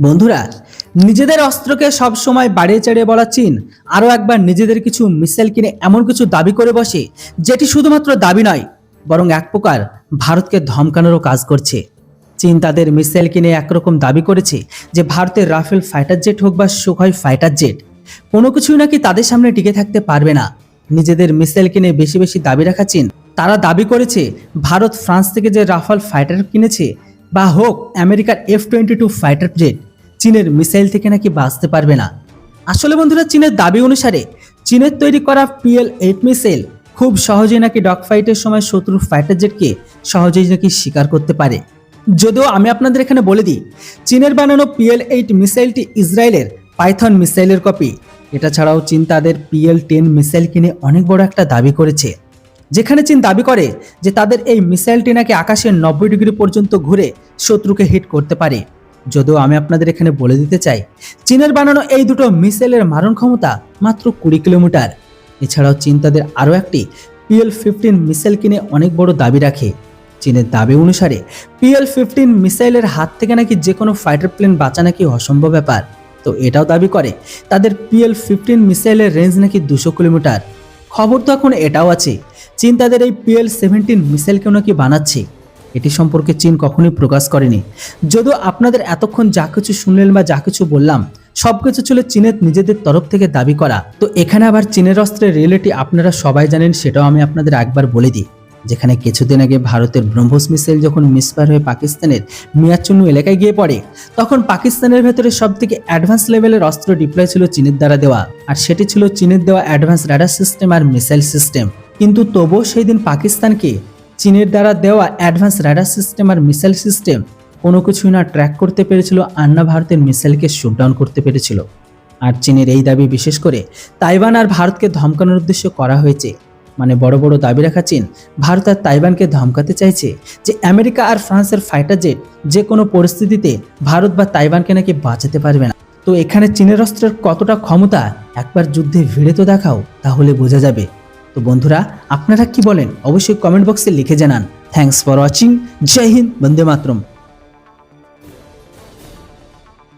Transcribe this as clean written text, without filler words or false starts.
বন্ধুরা, নিজেদের অস্ত্রকে সব সময় বাড়িয়ে চাড়িয়ে বলা চীন আরও একবার নিজেদের কিছু মিসাইল কিনে এমন কিছু দাবি করে বসে, যেটি শুধুমাত্র দাবি নয়, বরং এক প্রকার ভারতকে ধমকানোরও কাজ করছে। চীন তাদের মিসাইল কিনে একরকম দাবি করেছে যে ভারতের রাফেল ফাইটার জেট হোক বা সুখয় ফাইটার জেট, কোনো কিছুই নাকি তাদের সামনে টিকে থাকতে পারবে না। নিজেদের মিসাইল কিনে বেশি বেশি দাবি রাখা চীন তারা দাবি করেছে ভারত ফ্রান্স থেকে যে রাফাল ফাইটার কিনেছে বা হোক আমেরিকার F-22 ফাইটার জেট, চীনের মিসাইল থেকে নাকি বাঁচতে পারবে না। আসলে বন্ধুরা, চীনের দাবি অনুসারে চীনের তৈরি করা PL-8 মিসাইল খুব সহজেই নাকি ডগ ফাইটের সময় শত্রুর ফাইটার জেটকে সহজেই নাকি শিকার করতে পারে। যদিও আমি আপনাদের এখানে বলে দিই, চীনের বানানো PL-8 মিসাইলটি ইসরায়েলের পাইথন মিসাইলের কপি। এটা ছাড়াও চীন তাদের PL-10 মিসাইল কিনে অনেক বড় একটা দাবি করেছে, যেখানে চীন দাবি করে যে তাদের এই মিসাইলটি নাকি আকাশের 90 ডিগ্রি পর্যন্ত ঘুরে শত্রুকে হিট করতে পারে। যদিও আমি আপনাদের এখানে বলে দিতে চাই, চীনের বানানো এই দুটো মিসাইলের মারণ ক্ষমতা মাত্র 20 কিলোমিটার। এছাড়াও চীন তাদের আরও একটি PL-15 মিসাইল কিনে অনেক বড় দাবি রাখে। চীনের দাবি অনুসারে PL-15 মিসাইলের হাত থেকে নাকি যে কোনো ফাইটার প্লেন বাঁচা নাকি অসম্ভব ব্যাপার। তো এটাও দাবি করে তাদের PL-15 মিসাইলের রেঞ্জ নাকি 200 কিলোমিটার। খবর তো এখন এটাও আছে, চীন তাদের এই PL-17 মিসাইলকেও নাকি বানাচ্ছে। এটি সম্পর্কে চীন কখনোই প্রকাশ করেনি। যদিও আপনাদের এতক্ষণ যা কিছু শুনলেন বা যা কিছু বললাম, সবকিছু ছিল চীনের নিজেদের তরফ থেকে দাবি করা। তো এখানে আবার চীনের অস্ত্রের রিয়েলিটি আপনারা সবাই জানেন, সেটাও আমি আপনাদের একবার বলে দিই। যেখানে কিছুদিন আগে ভারতের ব্রহ্মোস মিসাইল যখন মিসফায়ার হয়ে পাকিস্তানের মিয়াচুন্নু এলাকায় গিয়ে পড়ে, তখন পাকিস্তানের ভেতরে সব থেকে অ্যাডভান্স লেভেলের অস্ত্র ডিপ্লয় ছিল চীনের দ্বারা দেওয়া, আর সেটি ছিল চীনের দেওয়া অ্যাডভান্স রাডার সিস্টেম আর মিসাইল সিস্টেম। কিন্তু তবুও সেই দিন পাকিস্তানকে চীনের দ্বারা দেওয়া অ্যাডভান্স রাডার সিস্টেম আর মিসাইল সিস্টেম কোনো কিছুই না ট্র্যাক করতে পেরেছিল, আর না ভারতের মিসাইলকে শুটডাউন করতে পেরেছিল। আর চীনের এই দাবি বিশেষ করে তাইওয়ান আর ভারতকে ধমকানোর উদ্দেশ্যে করা হয়েছে। মানে বড় বড় দাবি রাখা চীন ভারত আর তাইওয়ানকে ধমকাতে চাইছে যে আমেরিকা আর ফ্রান্সের ফাইটার জেট যে কোনো পরিস্থিতিতে ভারত বা তাইওয়ানকে নাকি বাঁচাতে পারবে না। তো এখানে চীনের অস্ত্রের কতটা ক্ষমতা একবার যুদ্ধে ভিড়ে তো দেখাও, তাহলে বোঝা যাবে। তো বন্ধুরা, আপনারা কি বলেন অবশ্যই কমেন্ট বক্সে লিখে জানান। Thanks for watching. Jai Hind, Vande Mataram.